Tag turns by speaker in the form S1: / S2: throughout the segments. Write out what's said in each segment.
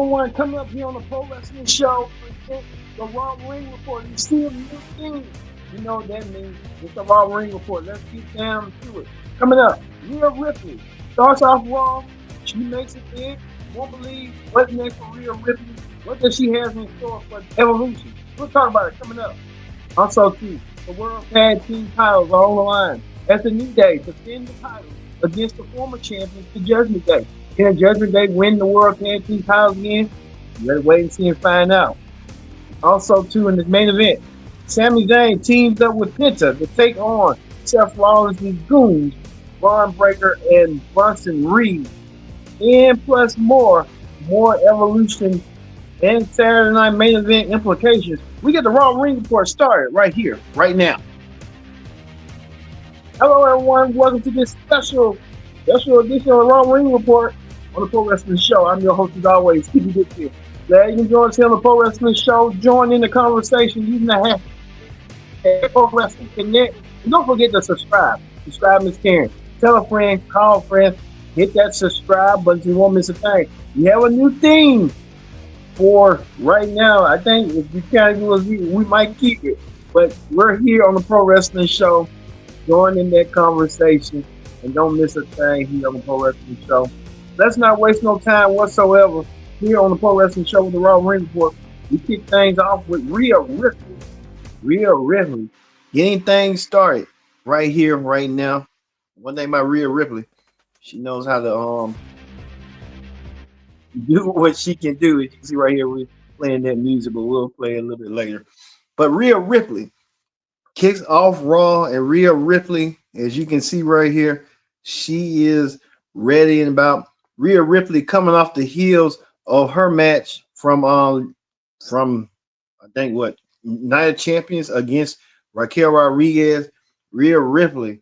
S1: everyone, coming up here on the Pro Wrestling Show, present the Raw Ring Report. You see a new thing. You know what that means. It's the Raw Ring Report. Let's get down to it. Coming up, Rhea Ripley starts off Raw. She makes it big. Won't believe what's next for Rhea Ripley. What does she have in store for Evolution? We'll talk about it coming up. Also, too, the World Tag Team titles are on the line. As the New Day defend the titles against the former champions, the Judgment Day. Can Judgment Day win the World Tag Team titles again? Let's wait and see and find out. Also, too, in the main event, Sami Zayn teams up with Penta to take on Seth Rollins' goons, Braun Breaker and Bronson Reed. And plus more Evolution and Saturday Night main event implications. We get the Raw Ring Report started right here, right now. Hello, everyone. Welcome to this special edition of the Raw Ring Report on the Pro Wrestling Show. I'm your host, as always, Stevie Dixie. Glad you can join us here on the Pro Wrestling Show. Join in the conversation using the hashtag Pro Wrestling Connect. And don't forget to subscribe. Subscribe is caring. Tell a friend, call a friend, hit that subscribe button so you won't miss a thing. We have a new theme for right now. I think if you kind of we might keep it. But we're here on the Pro Wrestling Show. Join in that conversation and don't miss a thing here on the Pro Wrestling Show. Let's not waste no time whatsoever here on the Pro Wrestling Show with the Raw Ring Report. We kick things off with Rhea Ripley. Rhea Ripley getting things started right here, right now. One thing about Rhea Ripley, she knows how to do what she can do. As you can see right here, we're playing that music, but we'll play it a little bit later. But Rhea Ripley kicks off Raw, and Rhea Ripley, as you can see right here, she is ready and about. Rhea Ripley coming off the heels of her match from I think what United Champions against Raquel Rodriguez. Rhea Ripley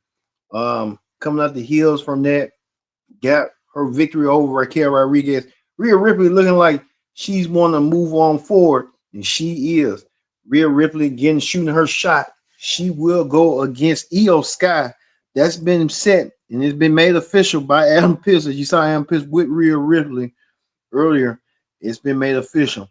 S1: coming off the heels from that, got her victory over Raquel Rodriguez. Rhea Ripley looking like she's want to move on forward, and she is. Rhea Ripley shooting her shot. She will go against Io Sky. That's been set and it's been made official by Adam Pearce. As you saw Adam Pearce with Rhea Ripley earlier, it's been made official.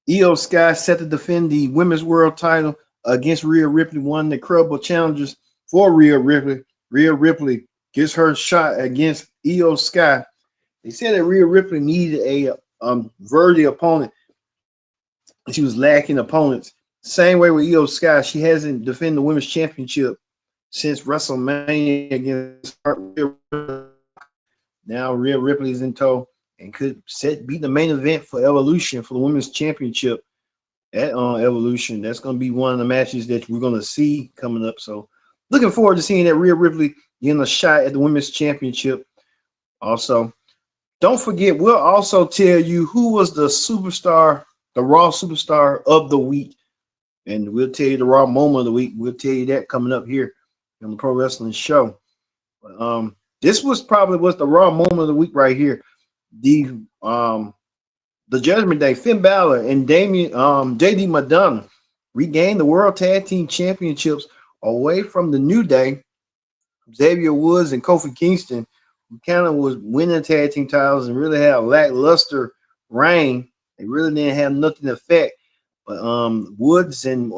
S1: Io Sky set to defend the Women's World title against Rhea Ripley, one of the credible challengers for Rhea Ripley. Rhea Ripley gets her shot against Io Sky. They said that Rhea Ripley needed a worthy opponent. She was lacking opponents. Same way with Io Sky, she hasn't defended the women's championship since WrestleMania against her. Now Rhea Ripley's in tow and could beat the main event for Evolution for the women's championship at Evolution. That's going to be one of the matches that we're going to see coming up. So looking forward to seeing that Rhea Ripley getting a shot at the women's championship. Also, don't forget, we'll also tell you who was the superstar, the Raw superstar of the week. And we'll tell you the Raw moment of the week. We'll tell you that coming up here on the Pro Wrestling Show. This was the Raw moment of the week right here. The Judgment Day, Finn Balor and JD Madonna regained the World Tag Team Championships away from the New Day. Xavier Woods and Kofi Kingston, who kind of was winning tag team titles and really had a lackluster reign. They really didn't have nothing to affect. But Woods and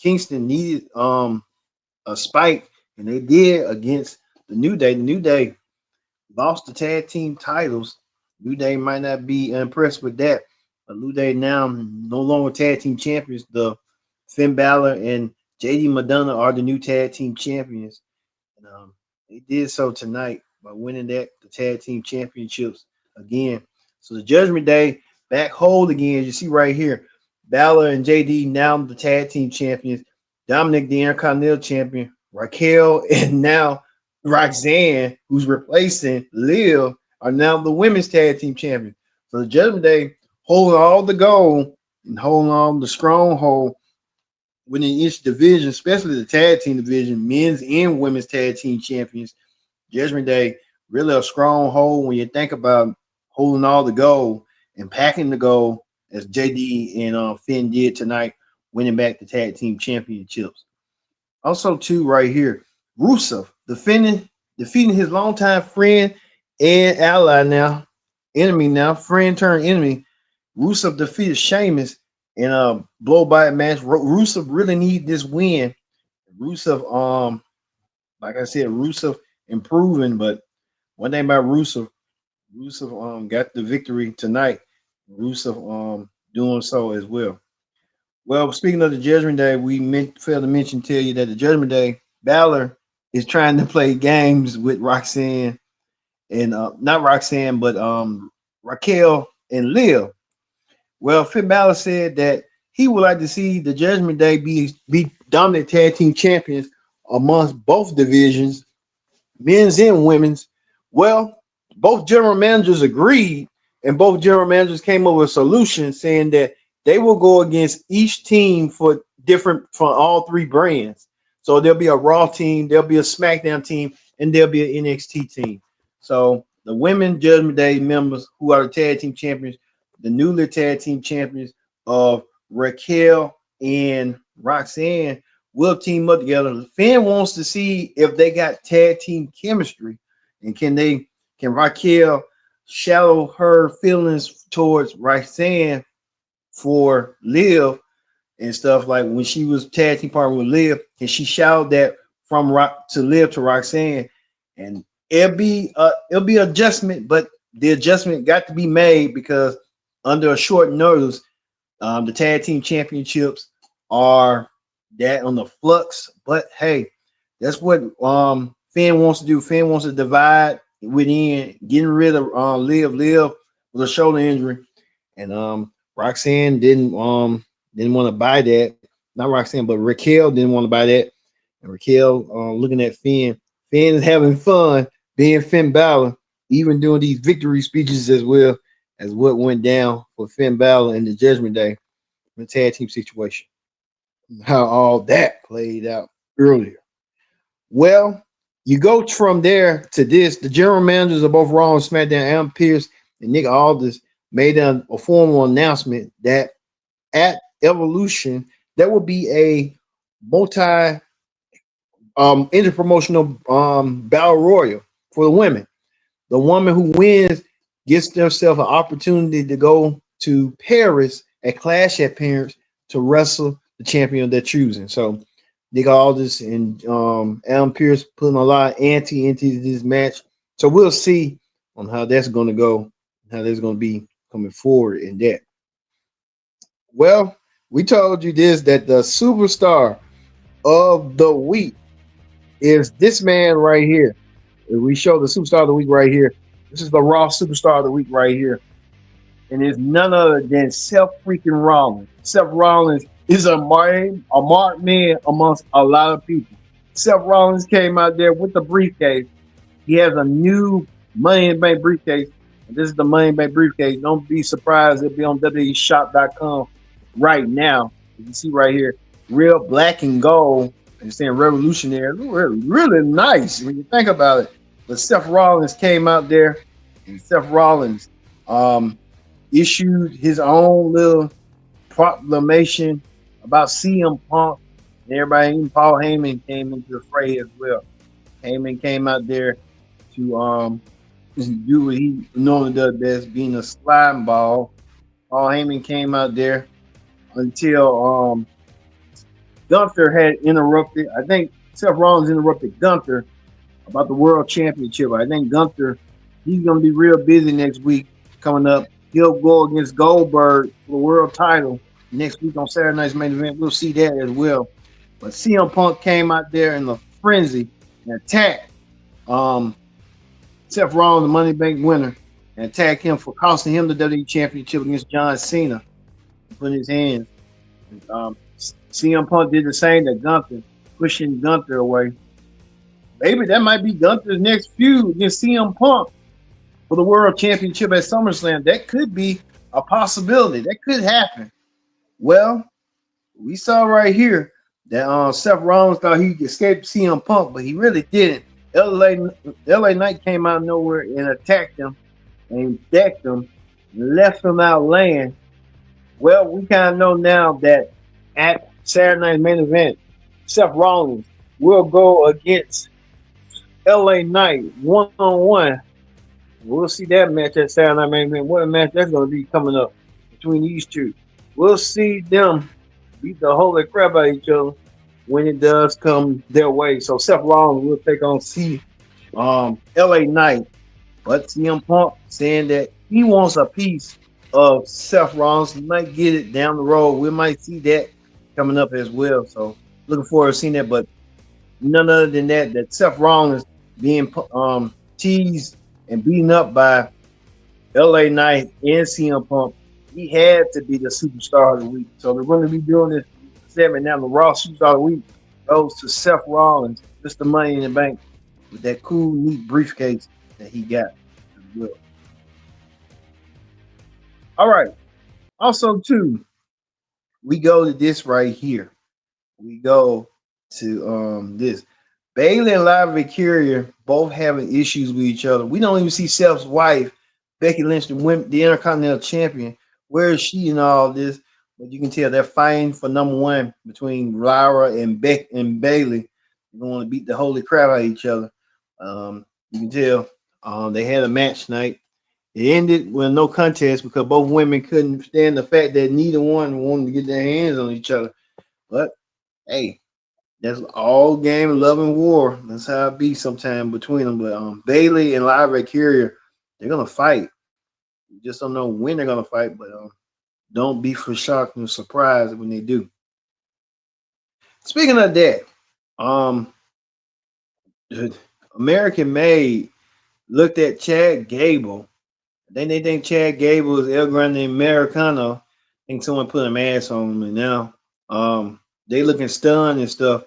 S1: Kingston needed a spike, and they did against the New Day. The New Day lost the tag team titles. New Day might not be impressed with that, but New Day now no longer tag team champions. The Finn Balor and JD Madonna are the new tag team champions. And, they did so tonight by winning the tag team championships again. So the Judgment Day back hold again, as you see right here. Balor and JD now the tag team champions. Dominic the Intercontinental champion. Raquel and now Roxanne, who's replacing Liv, are now the women's tag team champions. So the Judgment Day holding all the gold and holding on the stronghold within each division, especially the tag team division, men's and women's tag team champions. Judgment Day really a stronghold when you think about holding all the gold and packing the gold as JD and Finn did tonight, winning back the tag team championships. Also, too, right here, Rusev defeating his longtime friend and ally now, enemy now, friend turned enemy. Rusev defeated Sheamus in a blow by match. Rusev really need this win. Rusev, like I said, Rusev improving, but one thing about Rusev got the victory tonight. Rusev doing so as well. Well, speaking of the Judgment Day, we failed to mention tell you that the Judgment Day, Balor is trying to play games with Roxanne and not Roxanne, but Raquel and Liv. Well, Finn Balor said that he would like to see the Judgment Day be dominant tag team champions amongst both divisions, men's and women's. Well, both general managers agreed, and both general managers came up with a solution saying that they will go against each team for all three brands. So there'll be a Raw team, there'll be a SmackDown team, and there'll be an NXT team. So the women Judgment Day members who are the tag team champions, the newly tag team champions of Raquel and Roxanne will team up together. Finn wants to see if they got tag team chemistry, and can Raquel shallow her feelings towards Roxanne for Liv and stuff, like when she was tag team partner with Liv, and she shouted that from Liv to Roxanne, and it'll be adjustment, but the adjustment got to be made because under a short notice, the tag team championships are that on the flux. But hey, that's what Finn wants to do. Finn wants to divide within, getting rid of Liv. Liv with a shoulder injury, and Roxanne didn't want to buy that. Not Roxanne, but Raquel didn't want to buy that. And Raquel looking at Finn. Finn is having fun being Finn Balor, even doing these victory speeches as well as what went down for Finn Balor in the Judgment Day in the tag team situation. How all that played out earlier. Well, you go from there to this. The general managers of both Raw and SmackDown, Adam Pearce and Nick Aldis, made a formal announcement that at Evolution there will be a multi interpromotional battle royal for the women. The woman who wins gets themselves an opportunity to go to Paris at Clash at Paris to wrestle the champion they're choosing. So Nick Aldis and Adam Pearce putting a lot of ante into this match. So we'll see on how that's going to go, how that's going to be coming forward in that. Well, we told you this, that the superstar of the week is this man right here. We show the superstar of the week right here. This is the Raw superstar of the week right here. And it's none other than Seth freaking Rollins. Seth Rollins is a marked man amongst a lot of people. Seth Rollins came out there with the briefcase. He has a new Money in the Bank briefcase. And this is the Money in the Bank briefcase. Don't be surprised. It'll be on WWEshop.com right now. You can see right here, real black and gold. And saying revolutionary. Really nice when you think about it. But Seth Rollins came out there, and Seth Rollins issued his own little proclamation about CM Punk, and everybody, even Paul Heyman, came into the fray as well. Heyman came out there to do what he normally does best, being a slime ball. Paul Heyman came out there until Gunther had interrupted. I think Seth Rollins interrupted Gunther about the World Championship. I think Gunther, he's going to be real busy next week coming up. He'll go against Goldberg for the world title next week on Saturday Night's Main Event. We'll see that as well. But CM Punk came out there in a frenzy and attacked Seth Rollins, the Money Bank winner, and attacked him for costing him the WWE Championship against John Cena. Putting his hands. CM Punk did the same to Gunther, pushing Gunther away. Maybe that might be Gunther's next feud against CM Punk for the World Championship at SummerSlam. That could be a possibility. That could happen. Well, we saw right here that Seth Rollins thought he escaped CM Punk, but he really didn't. LA Knight came out of nowhere and attacked him and decked him and left him out laying. Well, we kind of know now that at Saturday Night's Main Event, Seth Rollins will go against LA Knight one-on-one. We'll see that match at Saturday Night Main Event. What a match that's going to be coming up between these two. We'll see them beat the holy crap out of each other when it does come their way. So Seth Rollins will take on LA Knight. But CM Punk saying that he wants a piece of Seth Rollins. He might get it down the road. We might see that coming up as well. So looking forward to seeing that. But none other than that Seth Rollins being teased and beaten up by LA Knight and CM Punk, he had to be the superstar of the week. So they're going to be doing this segment now. The Raw Superstar of the Week goes to Seth Rollins, Mr. Money in the Bank, with that cool, neat briefcase that he got as well. All right. Also, too, we go to this right here. We go to this. Bayley and Live Victoria both having issues with each other. We don't even see Seth's wife, Becky Lynch, the Intercontinental Champion. Where is she in all this? But you can tell they're fighting for number one between Lyra and Beck and Bayley. They want to beat the holy crap out of each other. You can tell they had a match tonight. It ended with no contest because both women couldn't stand the fact that neither one wanted to get their hands on each other. But hey, that's all game of love and war. That's how it be sometime between them. But Bayley and Lyra Carrier, they're gonna fight. You just don't know when they're gonna fight, but don't be for shocked and surprised when they do. Speaking of that, American Made looked at Chad Gable. Then they think Chad Gable is El Grande Americano. I think someone put a mask on him, and now they looking stunned and stuff.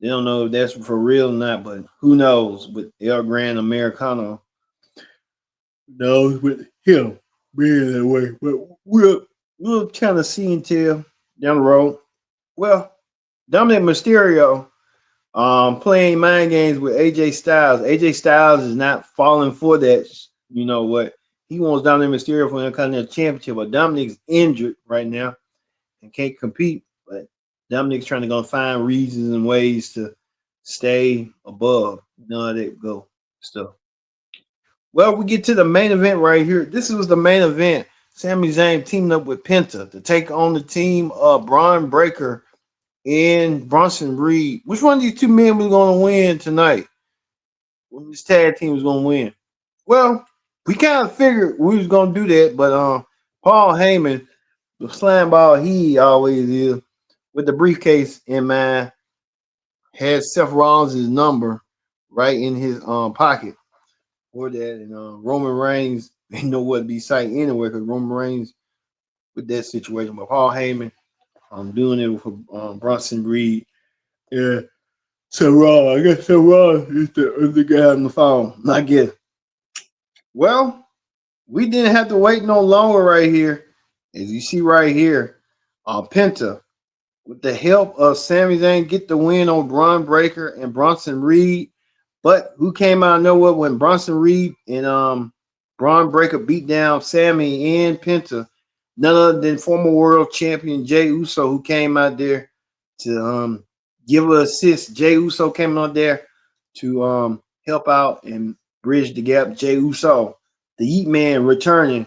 S1: They don't know if that's for real or not, but who knows with El Grande Americano. Who knows with him being that way. But we'll kind of see and tell down the road. Well, Dominic Mysterio playing mind games with AJ Styles. AJ Styles is not falling for that. You know what? He wants Dominic Mysterio for the Intercontinental Championship, but Dominic's injured right now and can't compete. But Dominic's trying to go find reasons and ways to stay above. None of that go stuff. Well, we get to the main event right here. This was the main event. Sami Zayn teamed up with Penta to take on the team of Braun Breaker and Bronson Reed. Which one of these two men was going to win tonight? When this tag team was going to win? Well, we kind of figured we was going to do that, but Paul Heyman, the slam ball he always is, with the briefcase in mind, had Seth Rollins' number right in his pocket for that, and Roman Reigns didn't know what to be sight anyway because Roman Reigns with that situation. But Paul Heyman, doing it for Bronson Reed. Yeah, Seth Rollins. I guess Seth Rollins is the guy on the phone. I guess. Well, we didn't have to wait no longer right here. As you see right here, Penta, with the help of Sami Zayn, get the win on Braun Breaker and Bronson Reed. But who came out of nowhere when Bronson Reed and Braun Breaker beat down Sami and Penta? None other than former world champion Jey Uso, who came out there to give an assist. Jey Uso came out there to help out and bridge the gap. Jey Uso, the Yeet Man, returning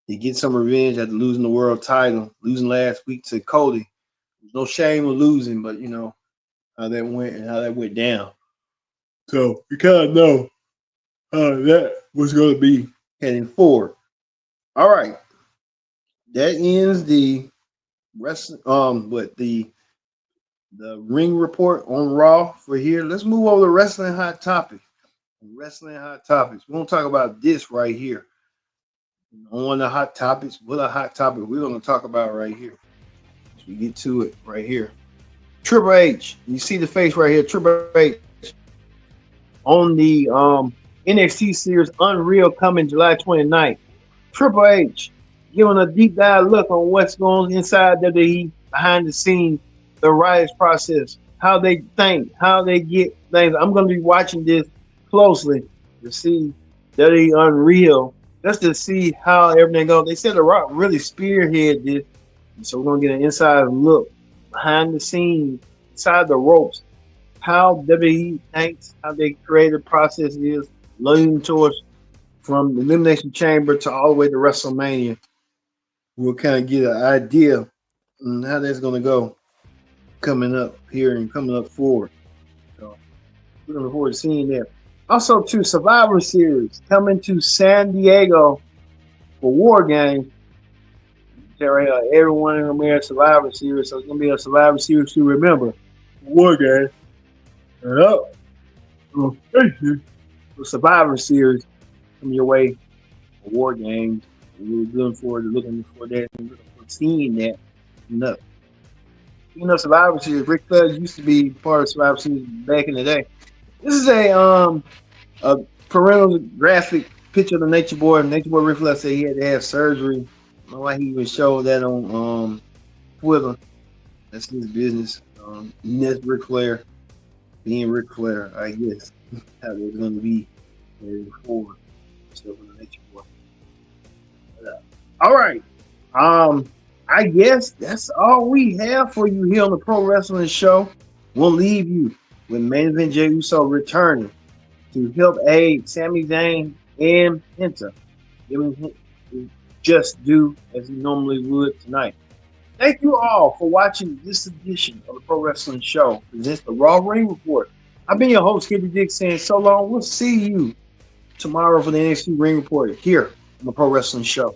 S1: to get some revenge after losing the world title, losing last week to Cody. No shame of losing, but you know how that went and how that went down. So you kind of know how that was going to be heading forward. All right, that ends the rest. But the ring report on Raw for here. Let's move over to wrestling hot topics. Wrestling hot topics. We're gonna talk about this right here. On the hot topics, what a hot topic we're gonna talk about right here. As we get to it right here. Triple H. You see the face right here. Triple H on the NXT series Unreal coming July 29th. Triple H giving a deep dive look on what's going inside WWE behind the scenes, the writers process, how they think, how they get things. I'm going to be watching this closely to see WWE Unreal, just to see how everything goes. They said The Rock really spearheaded this, so we're going to get an inside look behind the scenes, inside the ropes, how WWE thinks, how they creative process is, leaning towards from the Elimination Chamber to all the way to WrestleMania. We'll kind of get an idea on how that's going to go coming up here and coming up forward. So we're looking forward to seeing that. Also, to Survivor Series coming to San Diego for War Games. Everyone in America Survivor Series, so it's gonna be a Survivor Series to remember. War Game. Yep. The Survivor Series coming your way. War Games. We're looking forward to looking for that and looking for seeing that. No. You know, Survivor Series. Ric Flair used to be part of Survivor Series back in the day. This is a parental graphic picture of the Nature Boy. Nature Boy Ric Flair said he had to have surgery. I don't know why he even showed that on Twitter. That's his business. That's Ric Flair being Ric Flair, I guess. How it's going to be moving forward. So for the Nature Boy. All right. I guess that's all we have for you here on the Pro Wrestling Show. We'll leave you with main event Jey USO returning to help aid Sami Zayn and Penta. Just do as he normally would tonight. Thank you all for watching this edition of the Pro Wrestling Show. Presents the Raw Ring Report. I've been your host, Kiddy Dick, saying so long. We'll see you tomorrow for the NXT Ring Report here on the Pro Wrestling Show.